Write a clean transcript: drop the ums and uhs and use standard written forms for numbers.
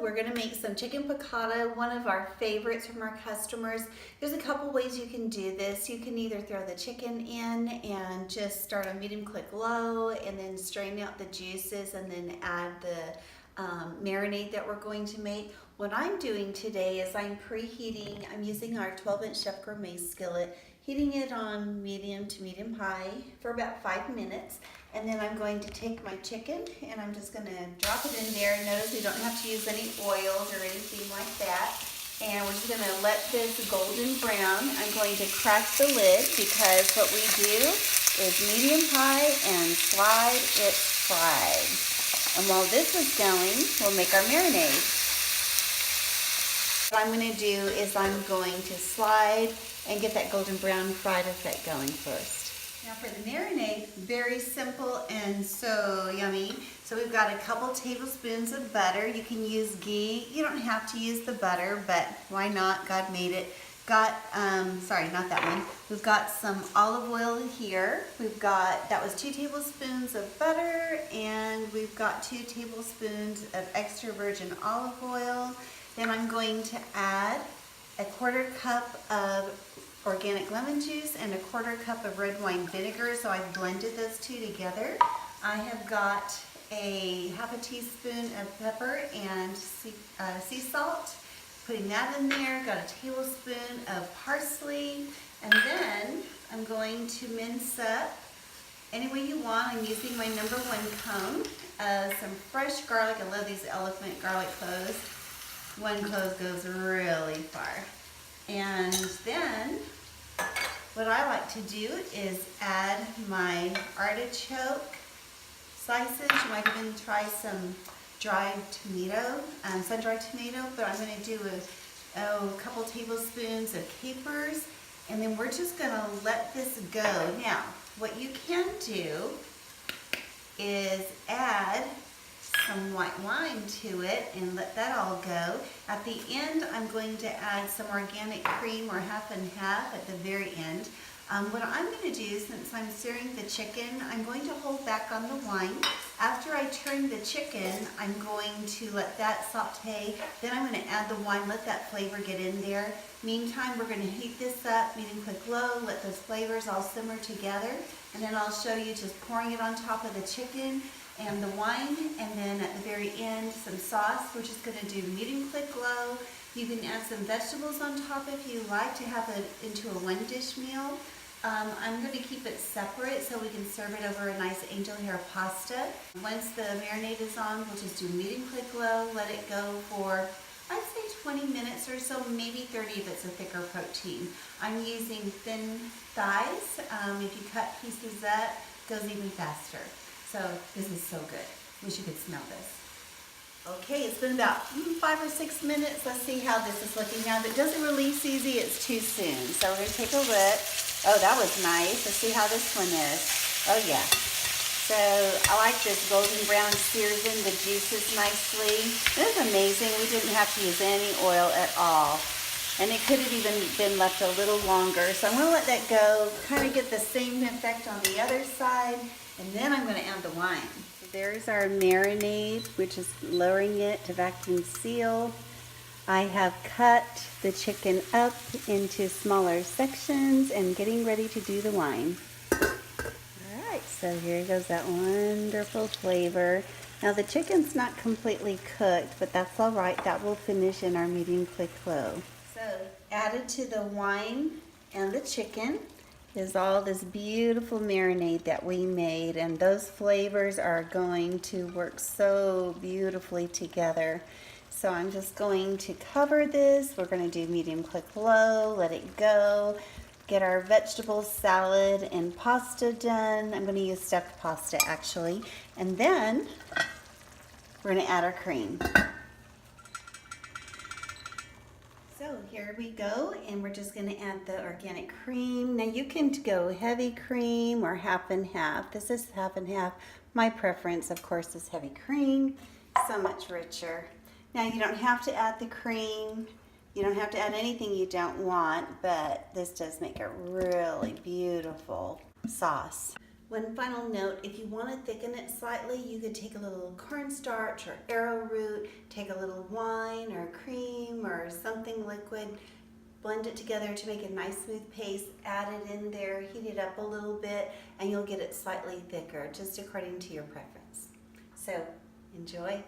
We're gonna make some chicken piccata, one of our favorites from our customers. There's a couple ways you can do this. You can either throw the chicken in and just start on medium click low and then strain out the juices and then add the marinade that we're going to make. What I'm doing today is I'm preheating, I'm using our 12-inch Chef Gourmet skillet, heating it on medium to medium high for about 5 minutes. And then I'm going to take my chicken and I'm just gonna drop it in there. Notice we don't have to use any oils or anything like that. And we're just gonna let this golden brown. I'm going to crack the lid because what we do is medium high and slide it fried. And while this is going, we'll make our marinade. What I'm gonna do is I'm going to slide and get that golden brown fried effect going first. Now for the marinade, very simple and so yummy. So we've got a couple tablespoons of butter. You can use ghee. You don't have to use the butter, but why not? God made it. Sorry, not that one. We've got some olive oil here. That was 2 tablespoons of butter, and we've got 2 tablespoons of extra virgin olive oil. Then I'm going to add a 1/4 cup of organic lemon juice and a 1/4 cup of red wine vinegar. So I blended those two together. I have got a 1/2 teaspoon of pepper and sea salt. Putting that in there, got a tablespoon of parsley, and then I'm going to mince up any way you want. I'm using my #1 cone, some fresh garlic. I love these elephant garlic cloves. 1 clove goes really far. And then what I like to do is add my artichoke slices. You might even try some dried tomato, sun-dried tomato, but I'm going to do a couple tablespoons of capers, and then we're just going to let this go. Now, what you can do is add some white wine to it and let that all go. At the end, I'm going to add some organic cream, or half and half at the very end. What I'm going to do, since I'm searing the chicken, I'm going to hold back on the wine. After I turn the chicken, I'm going to let that saute. Then I'm going to add the wine, let that flavor get in there. Meantime, we're going to heat this up, medium click low, let those flavors all simmer together. And then I'll show you just pouring it on top of the chicken and the wine, and then at the very end, some sauce. We're just going to do medium click low. You can add some vegetables on top if you like to have it into a 1-dish meal. I'm going to keep it separate so we can serve it over a nice angel hair pasta. Once the marinade is on, we'll just do medium click low, let it go for, I'd say 20 minutes or so, maybe 30 if it's a thicker protein. I'm using thin thighs. If you cut pieces up, it goes even faster. So this is so good. Wish you could smell this. Okay, it's been about 5 or 6 minutes. Let's see how this is looking now. If it doesn't release easy, it's too soon. So we're going to take a look. Oh, that was nice. Let's see how this one is. Oh, yeah. So I like this golden brown, sears in the juices nicely. It is amazing. We didn't have to use any oil at all. And it could have even been left a little longer. So I'm going to let that go, kind of get the same effect on the other side. And then I'm going to add the wine. So there's our marinade, which is lowering it to vacuum seal. I have cut the chicken up into smaller sections and getting ready to do the wine. Alright, so here goes that wonderful flavor. Now the chicken's not completely cooked, but that's alright. That will finish in our medium click low. So added to the wine and the chicken is all this beautiful marinade that we made, and those flavors are going to work so beautifully together. So I'm just going to cover this. We're going to do medium click low, let it go, get our vegetable salad and pasta done. I'm going to use stuffed pasta actually, and then we're going to add our cream. So here we go, and we're just going to add the organic cream. Now you can go heavy cream or half and half. This is half and half. My preference, of course, is heavy cream. So much richer. Now you don't have to add the cream. You don't have to add anything you don't want, but this does make a really beautiful sauce. One final note, if you want to thicken it slightly, you could take a little cornstarch or arrowroot, take a little wine or cream or something liquid, blend it together to make a nice smooth paste, add it in there, heat it up a little bit, and you'll get it slightly thicker, just according to your preference. So, enjoy.